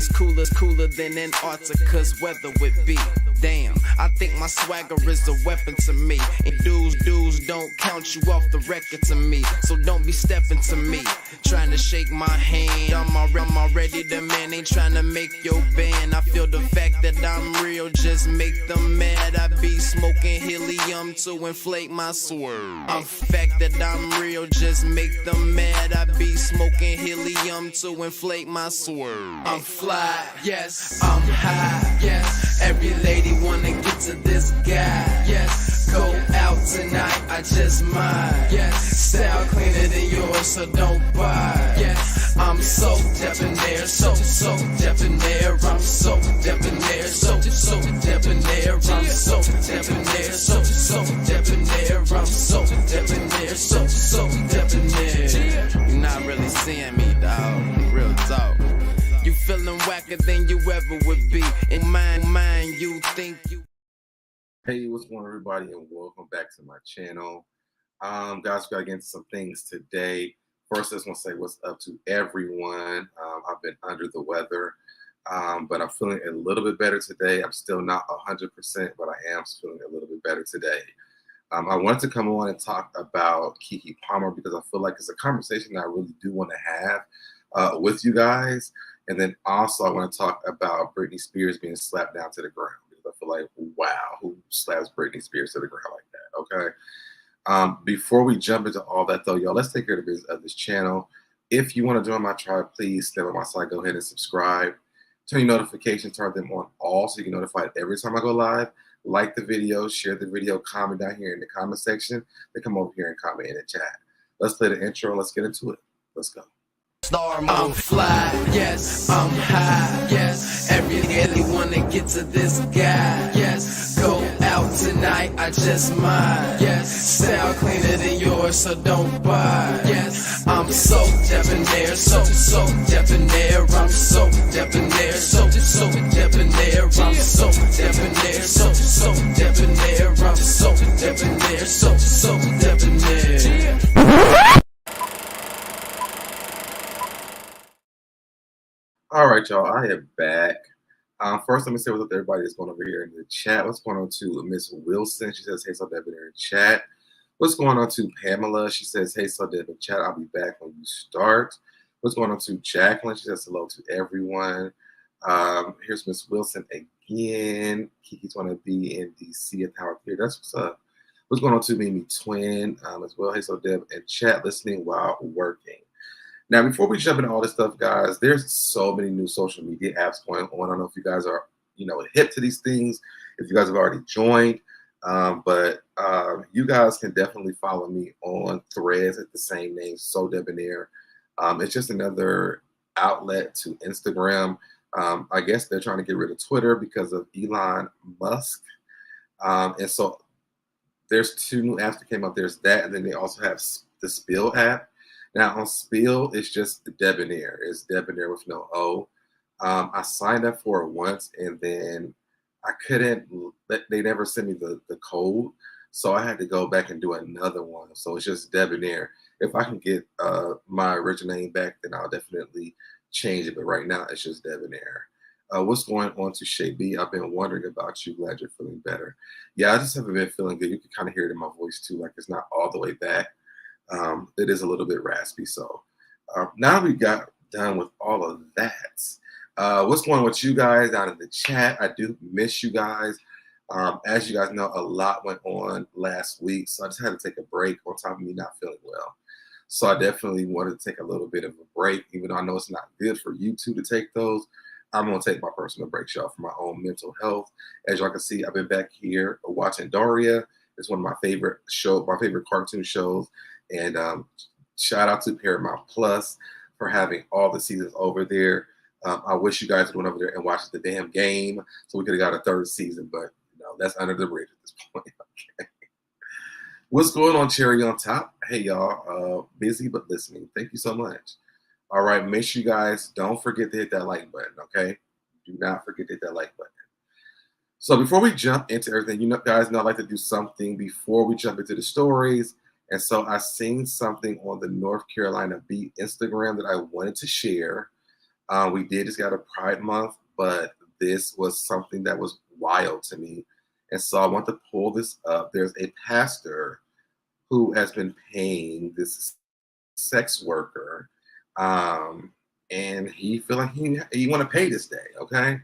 It's cooler than Antarctica's weather would be. Damn, I think my swagger is a weapon to me. And dudes don't count you off the record to me. So don't be stepping to me, trying to shake my hand. I'm already the man, ain't trying to make your band. I feel the fact that I'm real, just make them mad. I be smoking helium to inflate my swerve. I'm fact that I'm real, just make them mad. I be smoking helium to inflate my swerve. I'm fly, yes, I'm high, yes. Every lady wanna get to this guy, yes. Go out tonight, I just might, yes. Style cleaner than yours, so don't buy, yes. I'm so debonair, so debonair. I'm so debonair, so debonair. I'm so debonair, so debonair. I'm so debonair, so debonair. You're not really seeing me, dog. Real talk. You feeling whacker than you ever would be. In mind, you think you. Hey, what's going on, everybody, and welcome back to my channel. Guys, we gotta get into some things today. First, I just want to say what's up to everyone. I've been under the weather, but I'm feeling a little bit better today. I'm still not 100%, but I am feeling a little bit better today. I wanted to come on and talk about Keke Palmer because I feel like it's a conversation that I really do want to have with you guys. And then also I want to talk about Britney Spears being slapped down to the ground. I feel like, wow, who slaps Britney Spears to the ground like that? Okay. Before we jump into all that, though, y'all, let's take care of the business of this channel. If you want to join my tribe, please stay on my side. Go ahead and subscribe. Turn your notifications, turn them on all so you get notified every time I go live. Like the video, share the video, comment down here in the comment section. Then come over here and comment in the chat. Let's play the intro. Let's get into it. Let's go. I'm fly, yes, I'm high, yes. Every lady wanna get to this guy, yes. Go out tonight, I just might, yes. Style cleaner than yours, so don't buy, yes. I'm so debonair, so debonair. I'm so debonair, so debonair. I'm so debonair, so debonair. I'm so debonair, so debonair. All right, y'all, I am back. First, let me say what's up to everybody that's going over here in the chat. What's going on to Miss Wilson? She says, hey, SoDebNair in chat. What's going on to Pamela? She says, hey, SoDeb in chat. I'll be back when you start. What's going on to Jacqueline? She says, hello to everyone. Here's Miss Wilson again. Kiki's going to be in DC at Howard Theater. That's what's up. What's going on to Mimi Twin as well? Hey, SoDeb in chat, listening while working. Now, before we jump into all this stuff, guys, there's so many new social media apps going on. I don't know if you guys are, hip to these things, if you guys have already joined, but you guys can definitely follow me on Threads at the same name, SoDebNair. It's just another outlet to Instagram. I guess they're trying to get rid of Twitter because of Elon Musk. And so there's two new apps that came up. There's that, and then they also have the Spill app. Now on Spill, it's just Debonair. It's Debonair with no O. I signed up for it once, and then I couldn't. They never sent me the code, so I had to go back and do another one. So it's just Debonair. If I can get my original name back, then I'll definitely change it. But right now, it's just Debonair. What's going on to Shay B? I've been wondering about you. Glad you're feeling better. Yeah, I just haven't been feeling good. You can kind of hear it in my voice too, like it's not all the way back. It is a little bit raspy. So now we got done with all of that. What's going on with you guys down in the chat? I do miss you guys. As you guys know, a lot went on last week, so I just had to take a break on top of me not feeling well. So I definitely wanted to take a little bit of a break, even though I know it's not good for you two to take those. I'm going to take my personal breaks, y'all, for my own mental health. As y'all can see, I've been back here watching Daria. It's one of my favorite cartoon shows. And shout out to Paramount Plus for having all the seasons over there. I wish you guys went over there and watched the damn game so we could have got a third season, but that's under the bridge at this point. Okay. What's going on, Cherry on top? Hey, y'all. Busy but listening. Thank you so much. All right, make sure you guys don't forget to hit that like button, okay? Do not forget to hit that like button. So before we jump into everything, guys know I like to do something before we jump into the stories. And so I seen something on the North Carolina Beat Instagram that I wanted to share. We did just got a Pride Month, but this was something that was wild to me. And so I want to pull this up. There's a pastor who has been paying this sex worker, and he feel like he want to pay this day, okay?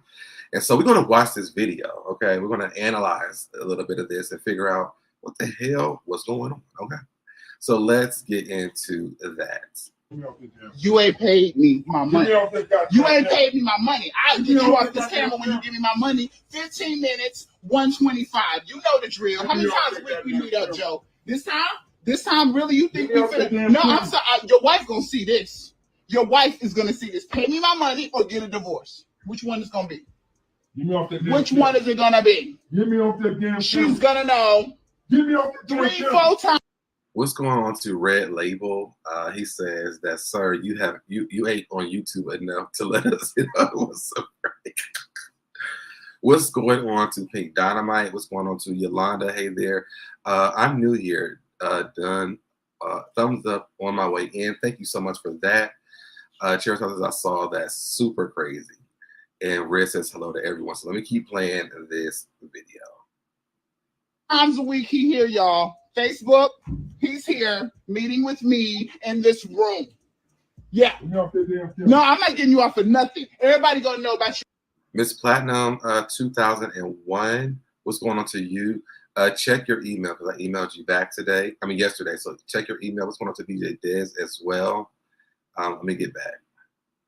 And so we're going to watch this video, okay? We're going to analyze a little bit of this and figure out what the hell was going on, okay? So let's get into that. You ain't paid me my money. You ain't paid me my money. I'll get you off this camera when you give me my money. 15 minutes, 125. You know the drill. How many times a week we meet up, Joe? This time? This time, really? You think we finna? No, I'm sorry. Your wife gonna see this. Your wife is gonna see this. Pay me my money or get a divorce. Which one is gonna be? Which one is it gonna be? Get me off that damn. She's gonna know. Get me off that damn. 3-4 times. What's going on to Red Label? He says that, sir, you ate on YouTube enough to let us know it was so great. What's going on to Pink Dynamite? What's going on to Yolanda? Hey there. I'm new here. Done. Thumbs up on my way in. Thank you so much for that. Cheers, I saw that. Super crazy. And Red says hello to everyone. So let me keep playing this video. Times a week he here, y'all. Facebook, he's here meeting with me in this room. Yeah. No, I'm not getting you off for nothing. Everybody gonna know about you. Miss Platinum 2001. What's going on to you? Check your email because I emailed you back yesterday. So check your email. What's going on to DJ Dez as well? Let me get back.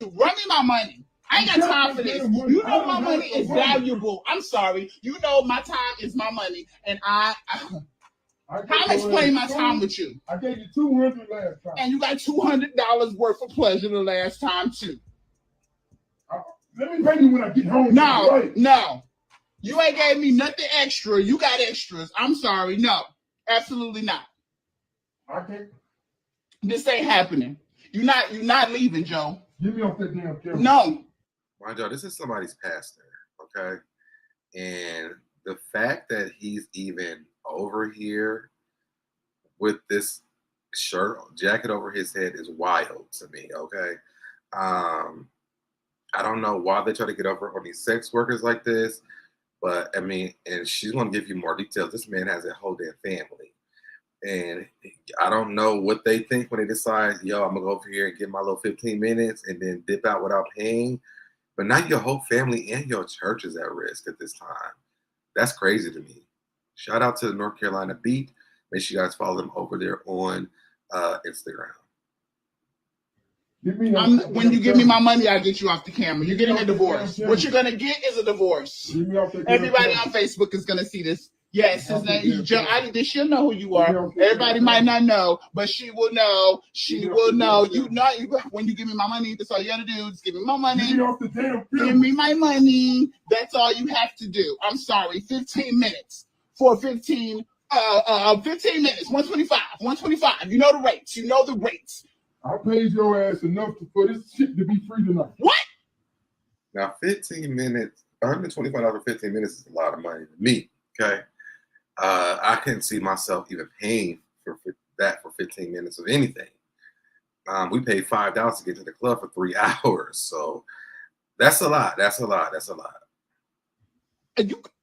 Run me my money. I ain't got time for this. You know my money is valuable. I'm sorry. You know my time is my money, and I'm explaining my time with you. I gave you $200 last time, and you got $200 worth of pleasure the last time too. Let me pay you when I get home. No. You ain't gave me nothing extra. You got extras. I'm sorry. No, absolutely not. Okay. This ain't happening. You're not leaving, Joe. Get me off that damn camera. No. My Joe, this is somebody's pastor, okay? And the fact that he's even over here with this jacket over his head is wild to me, okay? I don't know why they try to get over on these sex workers like this, but I mean, and she's going to give you more details. This man has a whole damn family. And I don't know what they think when they decide, yo, I'm going to go over here and get my little 15 minutes and then dip out without paying. But now your whole family and your church is at risk at this time. That's crazy to me. Shout out to the North Carolina Beat. Make sure you guys follow them over there on Instagram. When you give me my money, I'll get you off the camera. You're getting a divorce. What you're going to get is a divorce. Everybody on Facebook is going to see this. Yes, his name is Joe. She'll know who you are. Everybody might not know, but she will know. She will know. You know, when you give me my money, that's all you got to do. Just give me my money. Give me my money. That's all you have to do. I'm sorry. 15 minutes for 15 minutes. 125. 125. You know the rates. You know the rates. I paid your ass enough for this shit to be free tonight. What? Now, 15 minutes, $125 for 15 minutes is a lot of money to me, okay? I couldn't see myself even paying for that for 15 minutes of anything. We paid $5 to get to the club for 3 hours. So that's a lot. That's a lot. That's a lot.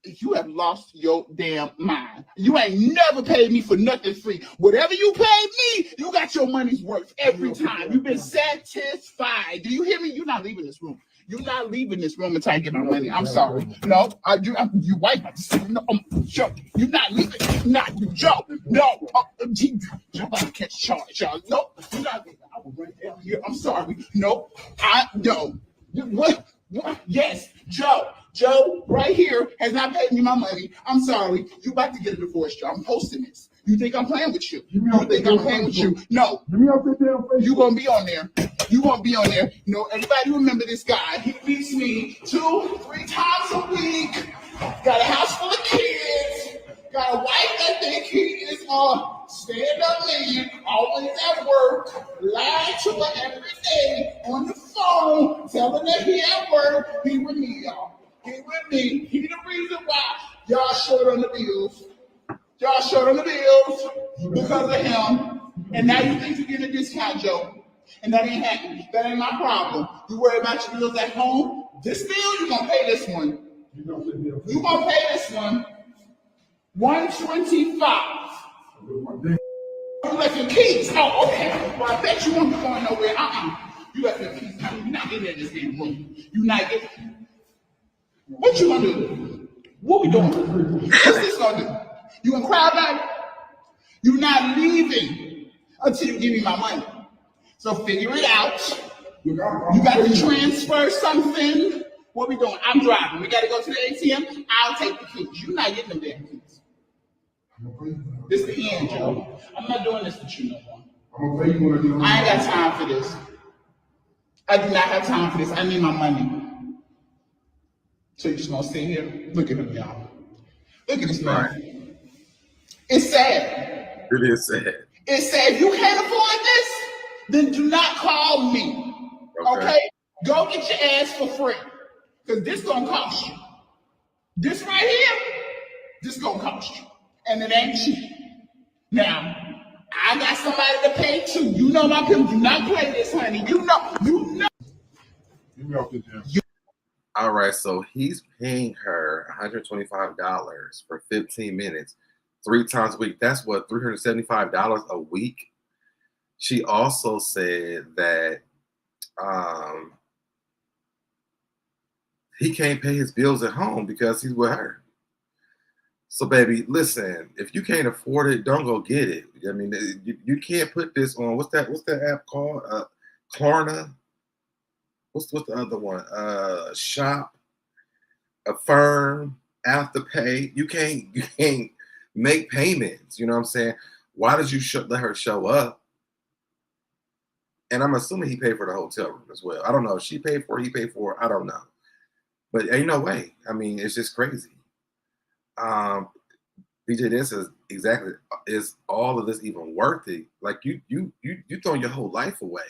You have lost your damn mind. You ain't never paid me for nothing free. Whatever you paid me, you got your money's worth every time. You've been satisfied. Do you hear me? You're not leaving this room. You're not leaving this room until I get my money. I'm sorry. No, you white. No, Joe, you're not leaving. Not Joe. No, Joe, I can't charge y'all. No, you're not leaving. I will run down here. I'm sorry. No, no. What? Yes, Joe. Joe, right here, has not paid me my money. I'm sorry. You about to get a divorce, Joe. I'm posting this. You think I'm playing with you? You think I'm playing with you? No. You gonna be on there. You won't be on there. No, everybody remember this guy. He beats me 2-3 times a week. Got a house full of kids. Got a wife that think he is stand-up man, always at work, lying to her every day on the phone, telling her he at work. He with me, y'all. He with me. He the reason why y'all short on the bills. Y'all short on the bills because of him. And now you think you get a discount, Joe. And that ain't happening. That ain't my problem. You worry about your bills at home. This bill, you're gonna pay this one. You're gonna pay this one. 125. You left your keys. Oh, okay. Well, I bet you won't be going nowhere. You left your keys. You're not getting in this damn room. You're not getting. What you gonna do? What we doing? What's this gonna do? You gonna cry about it? You're not leaving until you give me my money. So figure it out. You got to transfer something. What we doing? I'm driving. We got to go to the ATM. I'll take the keys. You're not getting them damn keys. This is the end, Joe. I'm not doing this with you no more. I ain't got time for this. I do not have time for this. I need my money. So you're just gonna sit here? Look at him, y'all. Look at this man. It's sad. It is sad. It's sad. If you can't afford this, then do not call me. Okay? Go get your ass for free. Because this gonna cost you. This right here, this gonna cost you. And it ain't cheap. Now, I got somebody to pay too. You know my people do not play this, honey. You know. Get me off this damn. All right, so he's paying her $125 for 15 minutes, 3 times a week. That's what, $375 a week? She also said that he can't pay his bills at home because he's with her. So, baby, listen, if you can't afford it, don't go get it. I mean, you can't put this on, what's that app called? Klarna? What's the other one? Shop, Affirm, Afterpay. You can't make payments. You know what I'm saying? Why did you let her show up? And I'm assuming he paid for the hotel room as well. I don't know if she paid for it, he paid for it. I don't know. But ain't no way. I mean, it's just crazy. BJ, this is exactly, is all of this even worth it? Like you throwing your whole life away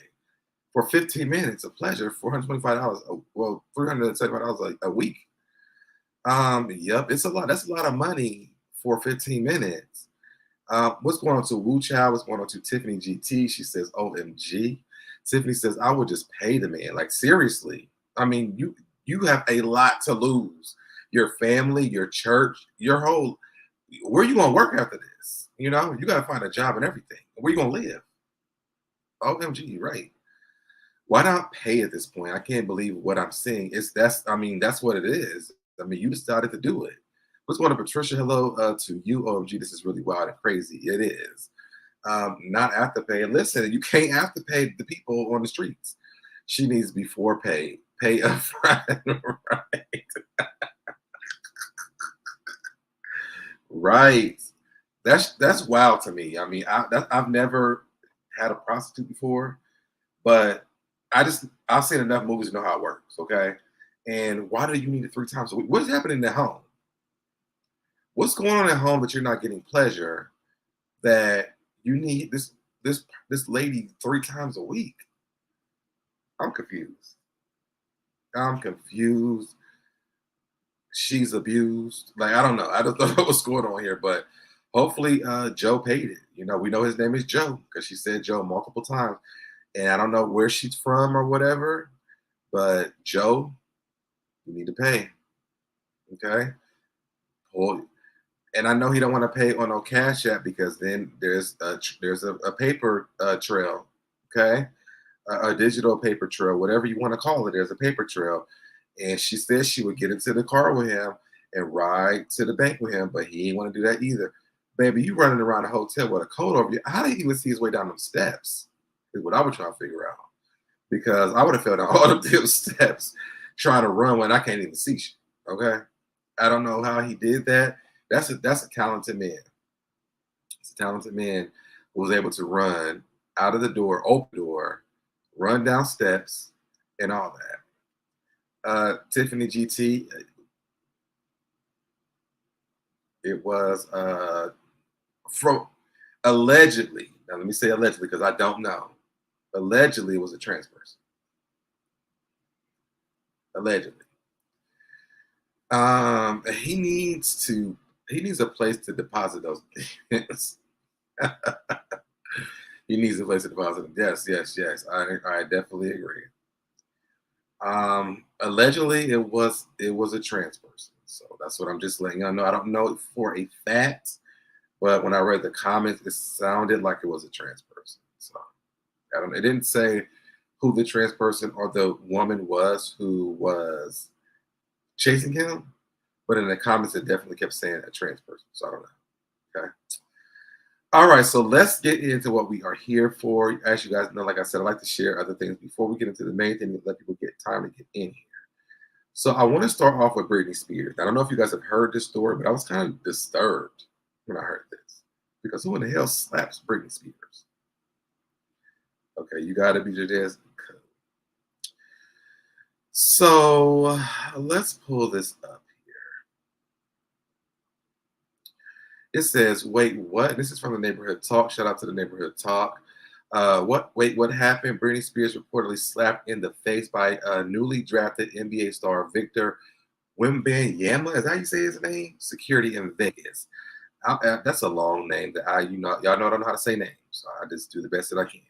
for 15 minutes of pleasure, $425, well, $375 a week. Yep, it's a lot. That's a lot of money for 15 minutes. What's going on to Wu Chow? What's going on to Tiffany GT? She says, OMG. Tiffany says, I would just pay the man. Like, seriously. I mean, you have a lot to lose. Your family, your church, your whole, where you going to work after this? You know, you got to find a job and everything. Where you going to live? OMG, right. Why not pay at this point? I can't believe what I'm seeing. That's what it is. I mean, you decided to do it. What's going on, Patricia? Hello to you. OMG, this is really wild and crazy. It is. Not Afterpay. Listen, you can't Afterpay the people on the streets. She needs before pay. Pay up front, right? Right. That's wild to me. I mean, I've never had a prostitute before, but I've seen enough movies to know how it works. Okay, and why do you need it 3 times a week? What's happening at home? What's going on at home that you're not getting pleasure that you need this lady 3 times a week? I'm confused. She's abused. Like, I don't know. I don't know what's going on here, but hopefully Joe paid it. You know, we know his name is Joe because she said Joe multiple times. And I don't know where she's from or whatever, but Joe, you need to pay. Okay? And I know he don't want to pay on no Cash App because then there's a paper trail, okay? A digital paper trail, whatever you want to call it. There's a paper trail. And she said she would get into the car with him and ride to the bank with him, but he didn't want to do that either. Baby, you running around the hotel with a coat over you. How did he even see his way down them steps? Is what I was trying to figure out. Because I would have fell down all of them steps trying to run when I can't even see shit. Okay? I don't know how he did that. That's a talented man. It's a talented man who was able to run out of the door, open the door, run down steps, and all that. Tiffany GT, it was from allegedly. Now let me say allegedly because I don't know. Allegedly, it was a trans person. Allegedly. He needs a place to deposit those things. He needs to place a deposit. Yes, yes, yes. I definitely agree. Allegedly, it was a trans person. So that's what I'm just letting y'all know. I don't know for a fact, but when I read the comments, it sounded like it was a trans person. So I don't. It didn't say who the trans person or the woman was who was chasing him, but in the comments, it definitely kept saying a trans person. So I don't know. Okay. All right, so let's get into what we are here for. As you guys know, like I said, I like to share other things before we get into the main thing and let people get time to get in here. So I want to start off with Britney Spears. I don't know if you guys have heard this story, but I was kind of disturbed when I heard this because who in the hell slaps Britney Spears? Okay, you got to be just. So let's pull this up here. It says, "Wait, what?" This is from the Neighborhood Talk. Shout out to the Neighborhood Talk. What happened? Britney Spears reportedly slapped in the face by newly drafted NBA star Victor Wembanyama. Is that how you say his name? Security in Vegas. That's a long name that y'all know I don't know how to say names, so I just do the best that I can.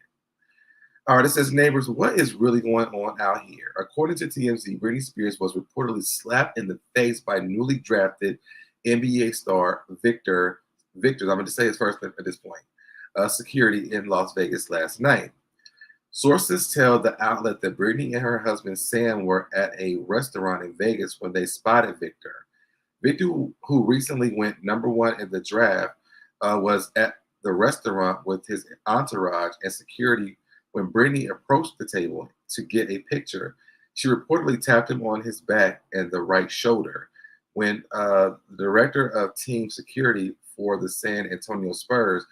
All right, it says, neighbors, what is really going on out here? According to TMZ, Britney Spears was reportedly slapped in the face by newly drafted NBA star Victor. I'm going to say his first name at this point. Security in Las Vegas last night. Sources tell the outlet that Britney and her husband Sam were at a restaurant in Vegas when they spotted Victor. Victor, who recently went #1 in the draft, was at the restaurant with his entourage and security when Britney approached the table to get a picture. She reportedly tapped him on his back and the right shoulder. When the director of team security for the San Antonio Spurs,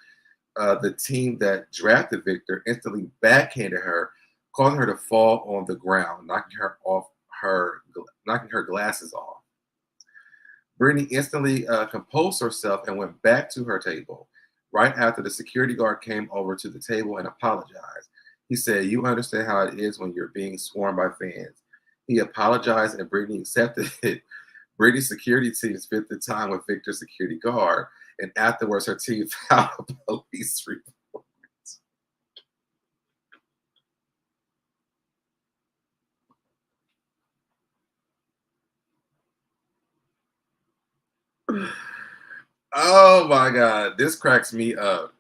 the team that drafted Victor, instantly backhanded her, causing her to fall on the ground, knocking her glasses off. Britney instantly composed herself and went back to her table. Right after, the security guard came over to the table and apologized. He said, "You understand how it is when you're being swarmed by fans." He apologized and Britney accepted it. Britney's security team spent the time with Victor's security guard, and afterwards her team filed a police report. Oh my God, this cracks me up.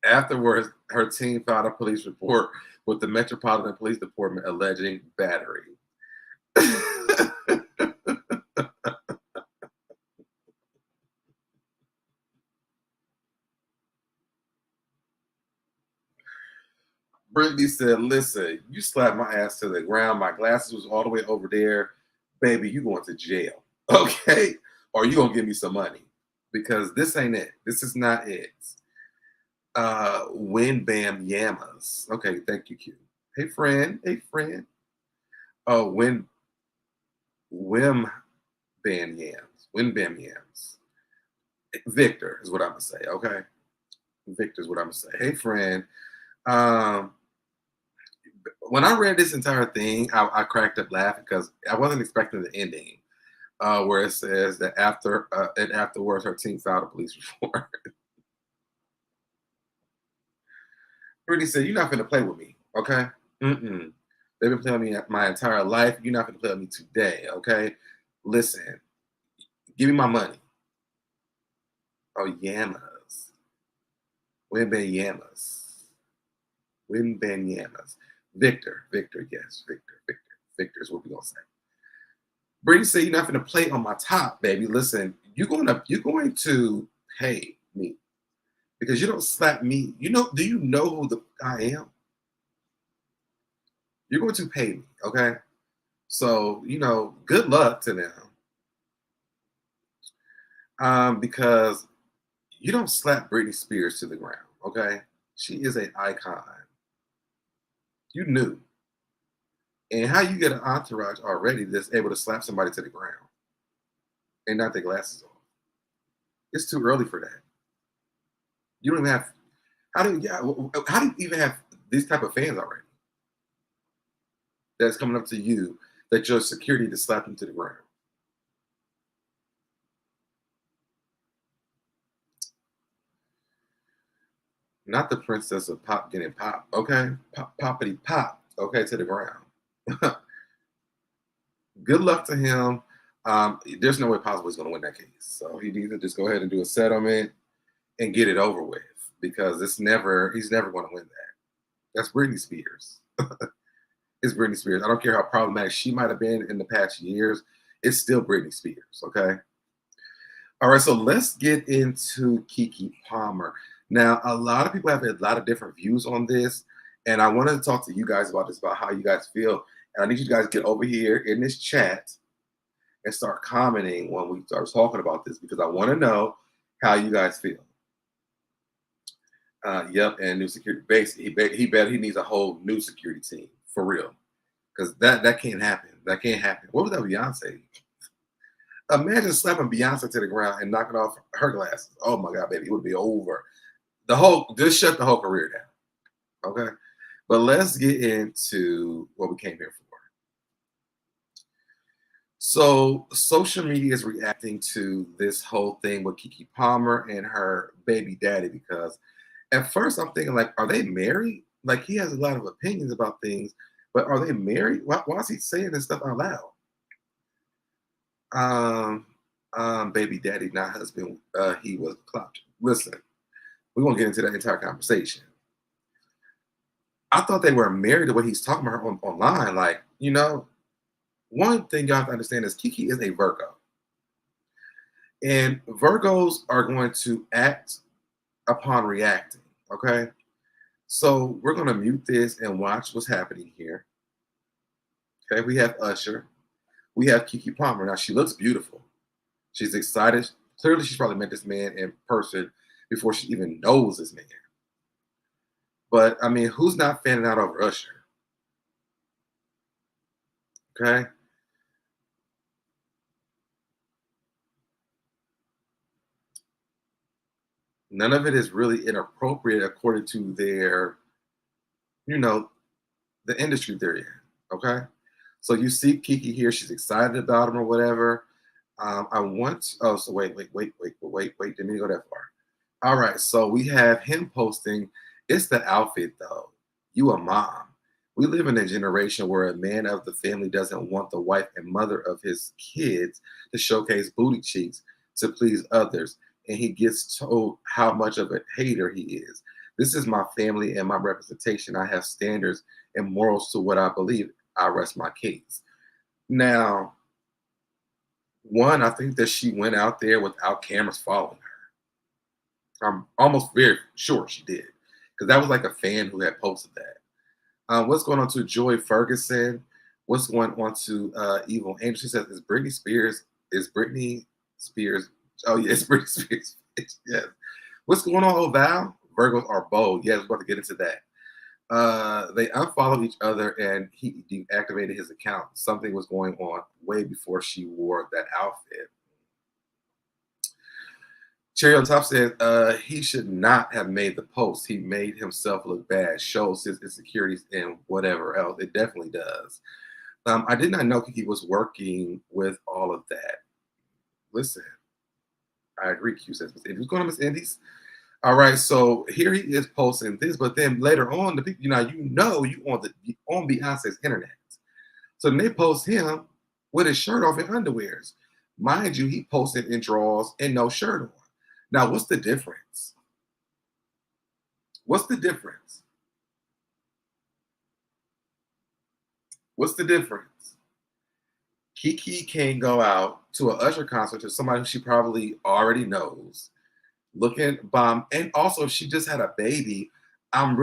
Afterwards, her team filed a police report with the Metropolitan Police Department alleging battery. Britney said, "Listen, you slapped my ass to the ground. My glasses was all the way over there. Baby, you going to jail. Okay? Or you going to give me some money. Because this ain't it. This is not it." Win Bam Yamas. Okay, thank you, Q. Hey, friend. Hey, friend. Oh, Wim Bam Yams. Win Bam Yams. Victor is what I'm going to say, okay? Victor is what I'm going to say. Hey, friend. When I read this entire thing, I cracked up laughing because I wasn't expecting the ending, where it says that afterwards her team filed a police report. Britney said, "You're not going to play with me, okay? Mm-mm. They've been playing with me my entire life. You're not going to play with me today, okay? Listen, give me my money." Oh, Yamas. Wimben Yamas. Wimben Yamas. Victor, yes, Victor is what we're going to say. Britney said, "You're not going to play on my top, baby. Listen, you're going to pay me because you don't slap me. Do you know who I am? You're going to pay me, okay? So, good luck to them. Because you don't slap Britney Spears to the ground, okay? She is an icon. You knew. And how you get an entourage already that's able to slap somebody to the ground and not their glasses off? It's too early for that. You don't even have. How do you even have these type of fans already? That's coming up to you that your security to slap them to the ground. Not the princess of pop getting pop. Okay, pop, poppity pop. Okay, to the ground. Good luck to him. There's no way possible he's going to win that case. So he needs to just go ahead and do a settlement and get it over with because he's never going to win that. That's Britney Spears. It's Britney Spears. I don't care how problematic she might have been in the past years. It's still Britney Spears. Okay. All right. So let's get into Keke Palmer. Now, a lot of people have a lot of different views on this, and I wanted to talk to you guys about this, about how you guys feel. And I need you guys to get over here in this chat and start commenting when we start talking about this because I want to know how you guys feel. Yep, and new security base. He bet he needs a whole new security team for real, because that can't happen. That can't happen. What was that Beyonce? Imagine slapping Beyonce to the ground and knocking off her glasses. Oh my God, baby, it would be over. Just shut the whole career down. Okay, but let's get into what we came here for. So social media is reacting to this whole thing with Keke Palmer and her baby daddy because at first I'm thinking like, are they married? Like he has a lot of opinions about things, but are they married? Why is he saying this stuff out loud? Baby daddy, not husband. He was clocked. Listen, we won't get into that entire conversation. I thought they were married the way he's talking about her online. Like, one thing y'all have to understand is Keke is a Virgo. And Virgos are going to act upon reacting, okay? So we're going to mute this and watch what's happening here. Okay, we have Usher. We have Keke Palmer. Now, she looks beautiful. She's excited. Clearly, she's probably met this man in person before she even knows this man. But, I mean, who's not fanning out over Usher? Okay? None of it is really inappropriate according to their, the industry they're in. Okay. So you see Keke here. She's excited about him or whatever. So wait. Didn't mean to go that far. All right. So we have him posting. It's the outfit though. You a mom. We live in a generation where a man of the family doesn't want the wife and mother of his kids to showcase booty cheeks to please others. And he gets told how much of a hater he is. This is my family and my representation. I have standards and morals to what I believe. I rest my case. Now, one, I think that she went out there without cameras following her. I'm almost very sure she did, because that was like a fan who had posted that. What's going on to Joy Ferguson? What's going on to Evil Angel? She says, Is Britney Spears? Oh, yeah, it's Britney Spears. Yes. What's going on, Val? Virgos are bold. Yeah, we're about to get into that. They unfollowed each other and he deactivated his account. Something was going on way before she wore that outfit. Cherry on top says he should not have made the post. He made himself look bad, shows his insecurities and whatever else. It definitely does. I did not know Keke was working with all of that. Listen, I agree, Q says Miss Indies. What's going on, Miss Indies? All right, so here he is posting this, but then later on, the people, you on Beyonce's internet. So then they post him with his shirt off and underwears. Mind you, he posted in drawers and no shirt on. Now, what's the difference? What's the difference? What's the difference? Keke can't go out to an Usher concert to somebody who she probably already knows, looking bomb. And also, if she just had a baby, I'm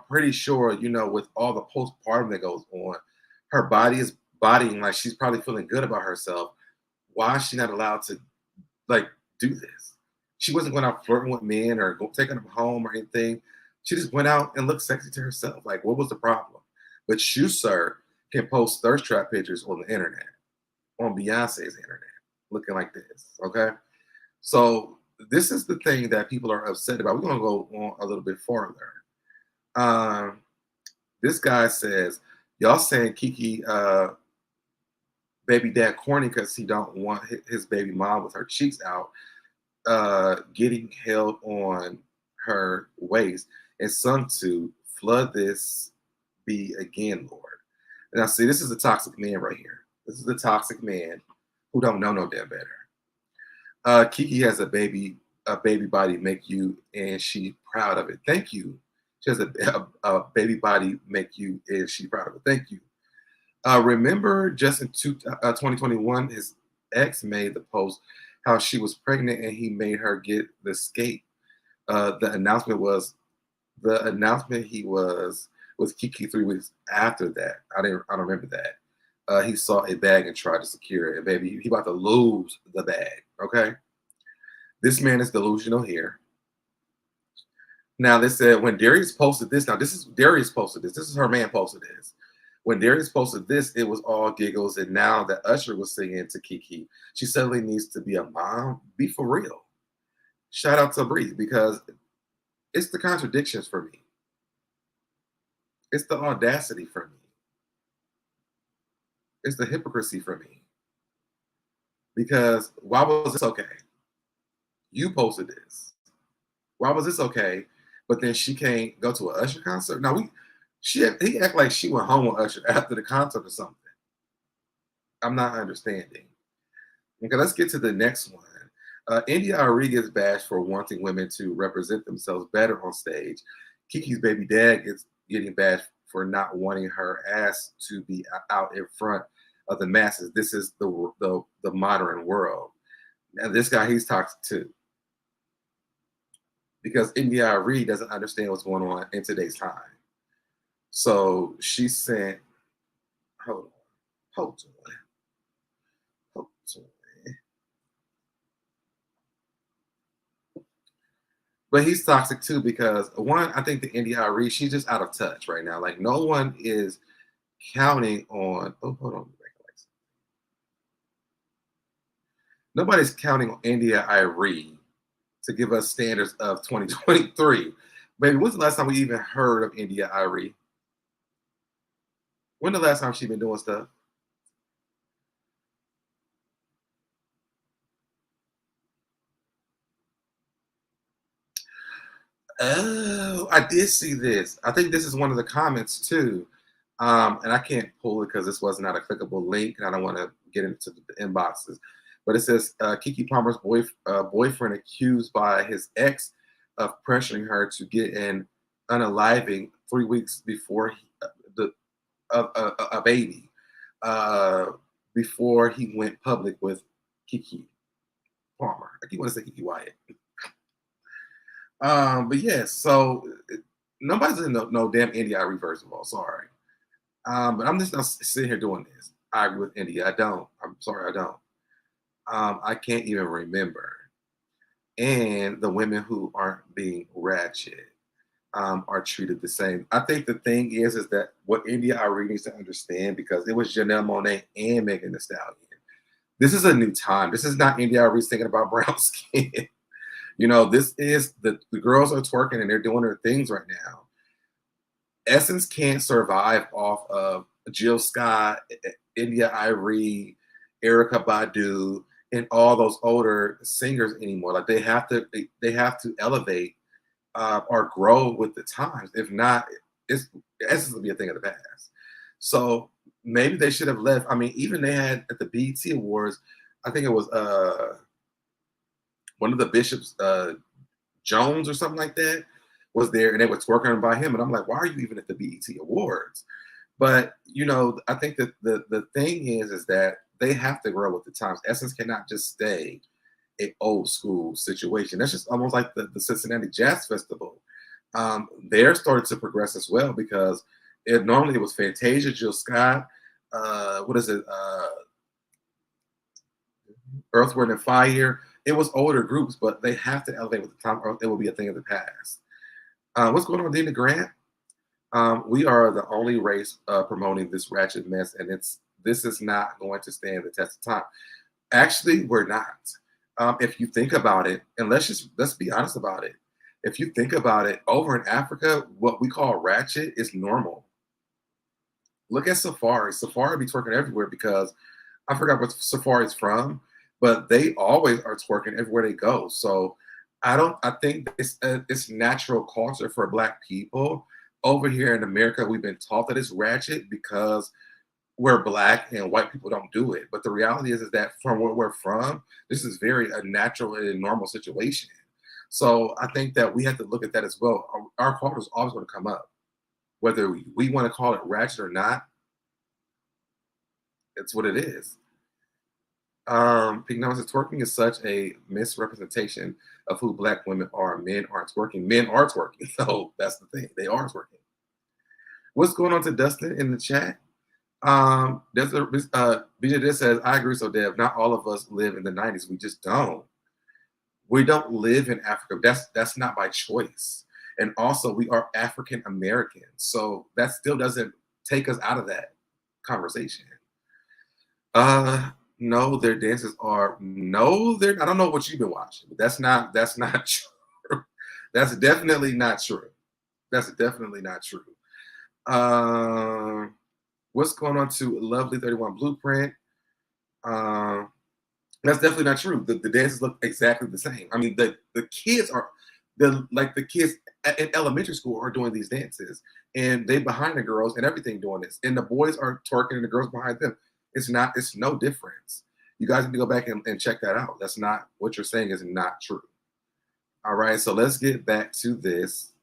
pretty sure, with all the postpartum that goes on, her body is bodying like she's probably feeling good about herself. Why is she not allowed to do this? She wasn't going out flirting with men or taking them home or anything. She just went out and looked sexy to herself. Like, what was the problem? But you, sir, can post thirst trap pictures on the internet, on Beyonce's internet, looking like this, okay? So this is the thing that people are upset about. We're going to go on a little bit farther. This guy says, y'all saying Keke baby dad corny because he don't want his baby mom with her cheeks out getting held on her waist. and sung to, flood this be again, Lord. Now, see, this is the toxic man right here. This is the toxic man who don't know no damn better. Keke has a baby body make you, and she proud of it. Thank you. She has a baby body make you, and she proud of it. Thank you. Remember, just in 2021, his ex made the post how she was pregnant, and he made her get the skate. The announcement he was with Keke 3 weeks after that. I don't remember that. He saw a bag and tried to secure it. And baby, he about to lose the bag. Okay. This man is delusional here. Now they said when Darius posted this. Now this is Darius posted this. This is her man posted this. When Darius posted this, it was all giggles. And now that Usher was singing to Keke, she suddenly needs to be a mom. Be for real. Shout out to Bree, because it's the contradictions for me. It's the audacity for me. It's the hypocrisy for me. Because why was this okay? You posted this. Why was this okay? But then she can't go to an Usher concert? Now he act like she went home with Usher after the concert or something. I'm not understanding. Okay, let's get to the next one. India Ari gets bashed for wanting women to represent themselves better on stage. Keke's baby dad gets getting bashed for not wanting her ass to be out in front of the masses. This is the modern world. Now this guy, he's toxic too, because India Ari doesn't understand what's going on in today's time. So she sent, hold on. But he's toxic too, because one, I think the India Ari, she's just out of touch right now. Like no one is counting on. Oh, hold on. Nobody's counting on India Ari to give us standards of 2023. Baby, when's the last time we even heard of India Ari? When the last time she been doing stuff? Oh, I did see this. I think this is one of the comments too. And I can't pull it because this was not a clickable link, and I don't want to get into the inboxes. But it says Keke Palmer's boyfriend accused by his ex of pressuring her to get an unaliving 3 weeks before a baby, before he went public with Keke Palmer. I keep want to say Keke Wyatt. But yes, so nobody's in no damn India Ari, first of all. Sorry. But I'm just not sitting here doing this. I agree with India. I don't. I'm sorry, I don't. I can't even remember. And the women who aren't being ratchet are treated the same. I think the thing is that what India Ari needs to understand, because it was Janelle Monáe and Megan Thee Stallion. This is a new time. This is not India Ari thinking about brown skin. You know, this is the girls are twerking and they're doing their things right now. Essence can't survive off of Jill Scott, India Ari, Erykah Badu, and all those older singers anymore. Like they have to elevate or grow with the times. If not, Essence will be a thing of the past. So maybe they should have left. I mean, even they had at the BET Awards, I think it was one of the bishops, Jones or something like that, was there, and they were twerking by him. And I'm like, why are you even at the BET Awards? But you know, I think that the thing is that they have to grow with the times. Essence cannot just stay an old school situation. That's just almost like the Cincinnati Jazz Festival. They're starting to progress as well, because normally it was Fantasia, Jill Scott, what is it? Earth, Wind, and Fire. It was older groups, but they have to elevate with the time, or it will be a thing of the past. What's going on, Dina Grant? We are the only race promoting this ratchet mess, and this is not going to stand the test of time. Actually, we're not. If you think about it, and let's be honest about it. If you think about it, over in Africa, what we call ratchet is normal. Look at Safari. Safari be twerking everywhere, because I forgot what Safari's from, but they always are twerking everywhere they go. So I think it's natural culture for Black people. Over here in America, we've been taught that it's ratchet because we're Black and white people don't do it. But the reality is that from where we're from, this is very a natural and normal situation. So I think that we have to look at that as well. Our culture is always going to come up, whether we want to call it ratchet or not. It's what it is. Pink Nose says twerking is such a misrepresentation of who Black women are. Men aren't twerking. Men are twerking. So that's the thing. They are twerking. What's going on to Dustin in the chat? There's a BJ just says, I agree, so Dev. Not all of us live in the 90s. We just don't. We don't live in Africa. That's not by choice. And also we are African Americans. So that still doesn't take us out of that conversation. No, their dances are I don't know what you've been watching, but that's not true. That's definitely not true. That's definitely not true. What's going on to Lovely 31 Blueprint? That's definitely not true. The dances look exactly the same. I mean, the kids are the kids in elementary school are doing these dances, and they behind the girls and everything doing this, and the boys are twerking and the girls behind them. It's no difference. You guys need to go back and check that out. That's not what you're saying is not true. All right, so let's get back to this.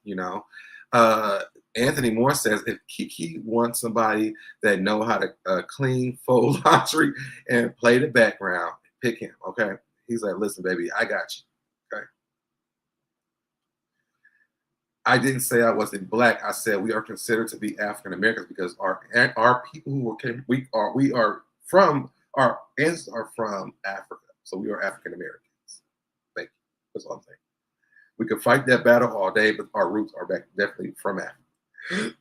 Anthony Moore says if Keke wants somebody that know how to clean, fold laundry, and play the background, pick him. Okay, he's like, listen, baby, I got you. Okay. I didn't say I wasn't Black. I said we are considered to be African Americans because our people who our ancestors are from Africa, so we are African Americans. Thank you. That's all I'm saying. We could fight that battle all day, but our roots are definitely from Africa.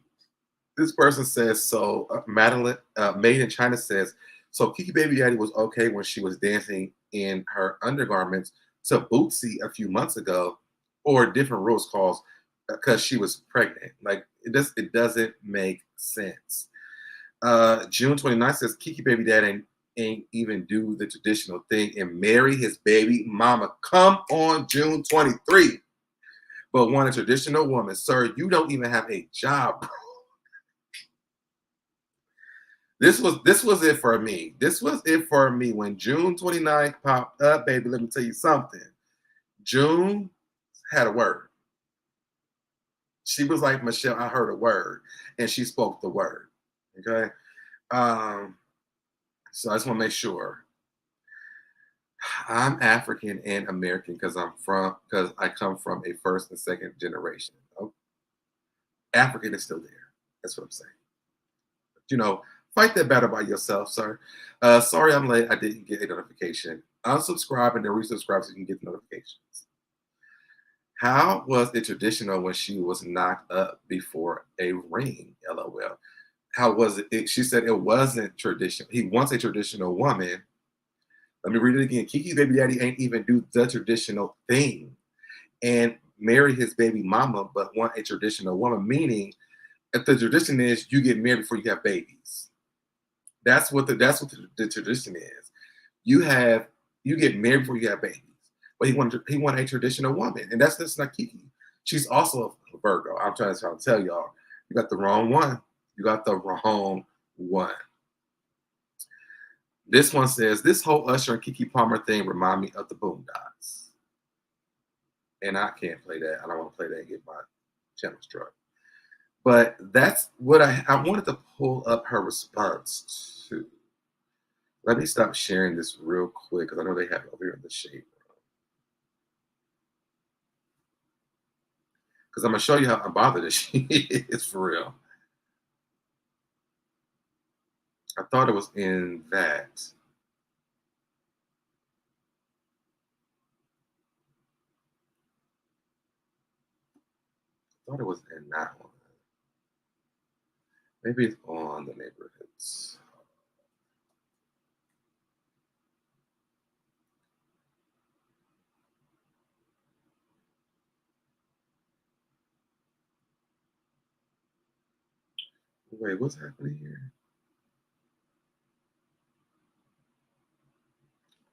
This person says so. Madeline, Made in China says so. Keke Baby Daddy was okay when she was dancing in her undergarments to Bootsy a few months ago, or different rules calls because she was pregnant. Like it doesn't make sense. June 29th says Keke Baby Daddy ain't even do the traditional thing and marry his baby mama. Come on, June 23. But want a traditional woman. Sir, you don't even have a job. This was it for me. This was it for me when June 29th popped up, baby. Let me tell you something. June had a word. She was like, Michelle, I heard a word. And she spoke the word. Okay. So I just want to make sure. I'm African and American because I come from a first and second generation. Oh, African is still there. That's what I'm saying. But, fight that battle by yourself, sir. Sorry I'm late. I didn't get a notification. Unsubscribe and then resubscribe so you can get the notifications. How was it traditional when she was knocked up before a ring? LOL. How was it? She said it wasn't traditional. He wants a traditional woman. Let me read it again. Keke Baby Daddy ain't even do the traditional thing and marry his baby mama, but want a traditional woman, meaning if the tradition is you get married before you have babies. That's what the tradition is. You get married before you have babies. But he wanted a traditional woman, and that's not Keke. She's also a Virgo. I'm trying to tell y'all, you got the wrong one. You got the wrong one. This one says, this whole Usher and Keke Palmer thing remind me of the Boondocks. And I can't play that. I don't want to play that and get my channel struck. But that's what I wanted to pull up her response to. Let me stop sharing this real quick because I know they have it over here in the shade room. Because I'm going to show you how unbothered she is for real. I thought it was in that. I thought it was in that one. Maybe it's on the neighborhoods. Wait, what's happening here?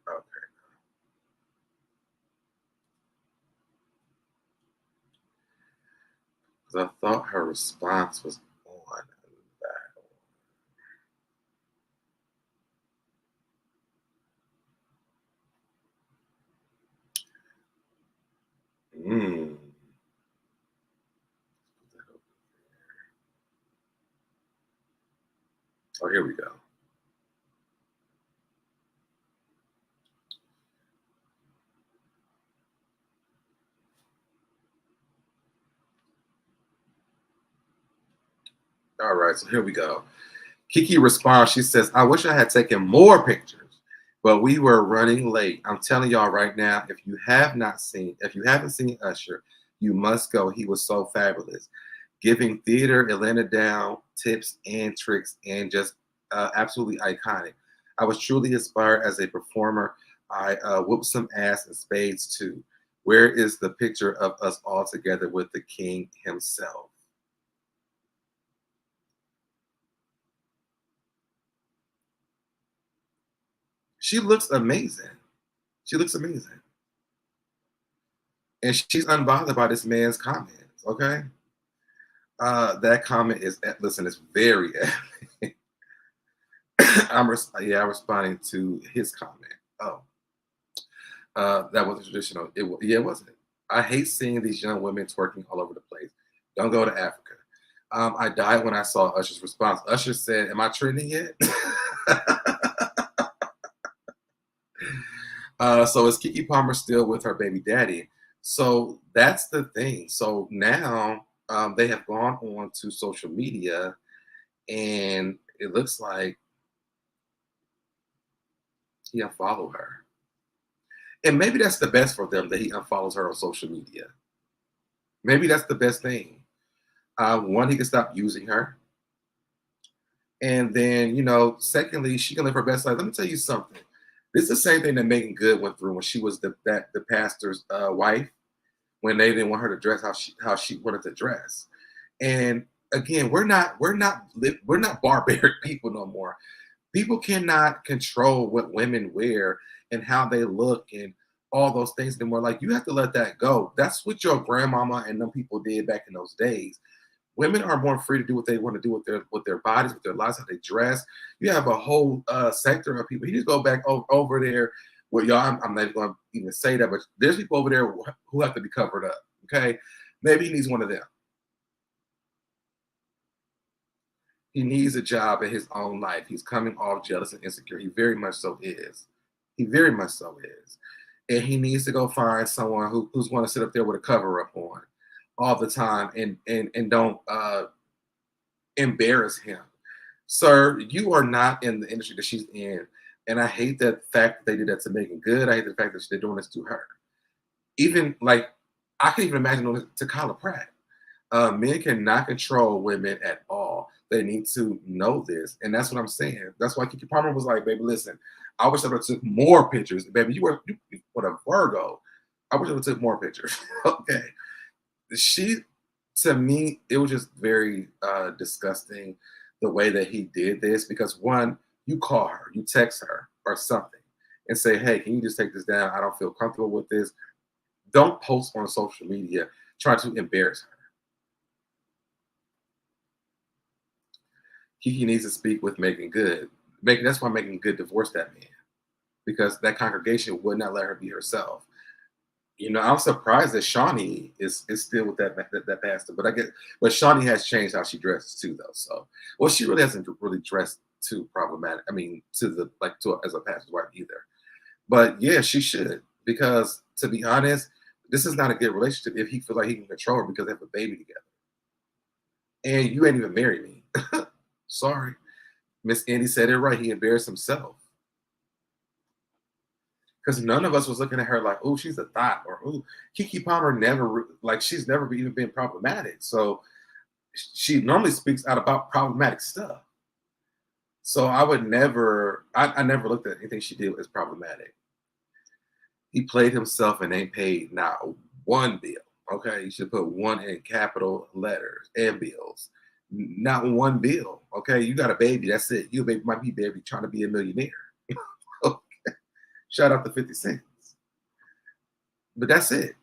Okay. So I thought her response was on that. Oh, here we go. All right, so here we go. Keke responds. She says, I wish I had taken more pictures, but we were running late. I'm telling y'all right now, if you haven't seen Usher, you must go. He was so fabulous. Giving theater Atlanta down tips and tricks and just absolutely iconic. I was truly inspired as a performer. I whooped some ass in spades too. Where is the picture of us all together with the king himself? She looks amazing. She looks amazing. And she's unbothered by this man's comments, okay? That comment is, listen, it's very, I'm responding to his comment. Oh, that wasn't traditional. It wasn't. I hate seeing these young women twerking all over the place. Don't go to Africa. I died when I saw Usher's response. Usher said, am I trending yet? So is Keke Palmer still with her baby daddy? So that's the thing. So now they have gone on to social media, and it looks like he unfollowed her. And maybe that's the best for them, that he unfollows her on social media. Maybe that's the best thing. One, he can stop using her. And then, secondly, she can live her best life. Let me tell you something. This is the same thing that Megan Good went through when she was the pastor's wife, when they didn't want her to dress how she wanted to dress. And again, we're not barbaric people no more. People cannot control what women wear and how they look and all those things anymore. Like, you have to let that go. That's what your grandmama and them people did back in those days. Women are more free to do what they want to do with their bodies, with their lives, how they dress. You have a whole sector of people. You need to go back over there with y'all. I'm not going to even say that, but there's people over there who have to be covered up. Okay, maybe he needs one of them. He needs a job in his own life. He's coming off jealous and insecure. He very much so is. He very much so is. And he needs to go find someone who's going to sit up there with a cover up on all the time and don't embarrass him. Sir, you are not in the industry that she's in. And I hate the fact that they did that to Megan Good. I hate the fact that they're doing this to her. Even like, I can even imagine doing it to Kyla Pratt. Men cannot control women at all. They need to know this. And that's what I'm saying. That's why Keke Palmer was like, baby, listen, I wish I would have took more pictures. Baby, you were a Virgo. I wish I would have took more pictures. Okay. To me, it was just very disgusting the way that he did this, because one, you call her, you text her or something and say, hey, can you just take this down? I don't feel comfortable with this. Don't post on social media trying to embarrass her. Keke needs to speak with Megan Good. That's why Megan Good divorced that man, because that congregation would not let her be herself. I'm surprised that Shawnee is still with that pastor, but Shawnee has changed how she dresses too, though. So, well, she really hasn't really dressed too problematic. I mean, as a pastor's wife either. But yeah, she should, because to be honest, this is not a good relationship if he feels like he can control her because they have a baby together, and you ain't even married me. Sorry, Miss Andy said it right. He embarrassed himself. Because none of us was looking at her like, oh, she's a thought, or oh, Keke Palmer she's never even been problematic. So she normally speaks out about problematic stuff. So I never looked at anything she did as problematic. He played himself and ain't paid not one bill. Okay, you should put one in capital letters and bills. Not one bill. Okay, you got a baby. That's it. You might be baby trying to be a millionaire. Shout out to 50 cents. But that's it.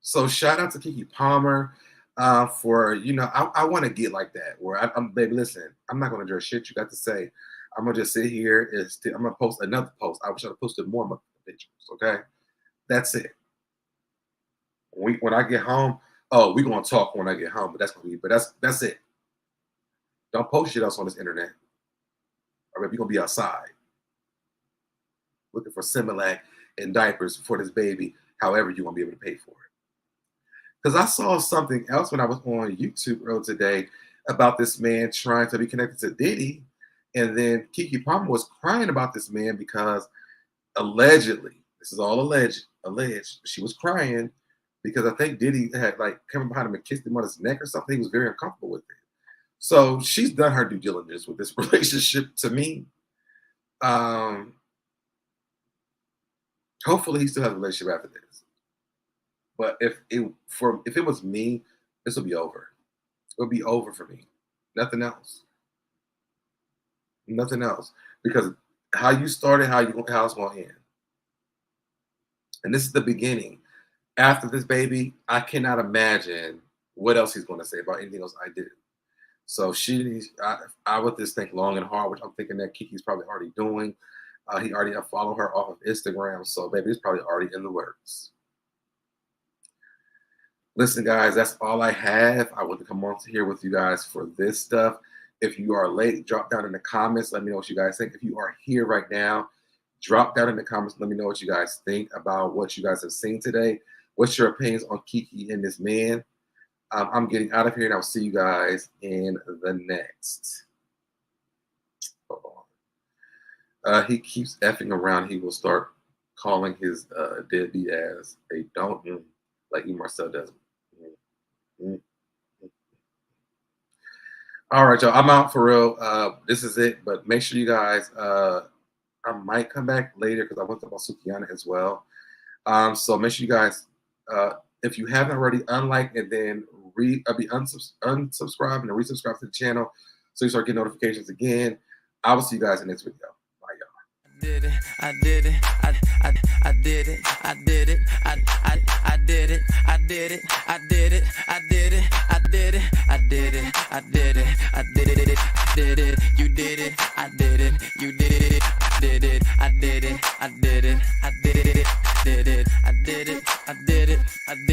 So shout out to Keke Palmer. For I want to get like that where I'm baby. Listen, I'm not gonna address shit you got to say. I'm gonna just sit here and I'm gonna post another post. I wish I'd posted more of my pictures. Okay, that's it. When I get home, oh, we gonna talk when I get home. But that's it. Don't post shit else on this internet. Or if you're gonna be outside looking for Similac and diapers for this baby, however you're gonna be able to pay for it. Because I saw something else when I was on YouTube earlier today about this man trying to be connected to Diddy. And then Keke Palmer was crying about this man because allegedly, this is all alleged, she was crying because I think Diddy had like come behind him and kissed him on his neck or something. He was very uncomfortable with it. So she's done her due diligence with this relationship to me. Hopefully he still has a relationship after this. But if it was me, this will be over. It'll be over for me. Nothing else. Nothing else. Because how you started, how it's going to end. And this is the beginning. After this baby, I cannot imagine what else he's going to say about anything else I did. So I would just think long and hard, which I'm thinking that Keke's probably already doing. He already followed her off of Instagram. So baby, it's probably already in the works. Listen, guys, that's all I have. I want to come on here with you guys for this stuff. If you are late, drop down in the comments. Let me know what you guys think. If you are here right now, drop down in the comments. Let me know what you guys think about what you guys have seen today. What's your opinions on Keke and this man? I'm getting out of here, and I'll see you guys in the next. Hold on. He keeps effing around. He will start calling his deadbeat ass a don't like E. Marcel does. All right, y'all. I'm out for real. This is it. But make sure you guys. I might come back later because I want to talk about Sukihana as well. So make sure you guys, if you haven't already, unlike and then unsubscribe and resubscribe to the channel so you start getting notifications again. I will see you guys in the next video. Bye, y'all. I did it, I did it, I did it, I did it, I did it, I did it, I did it, I did it, I did it, I did it, I did it, did it, you did it, I did it, you did it, did it, I did it, I did it, I did it, did it, I did it, I did it, I did it.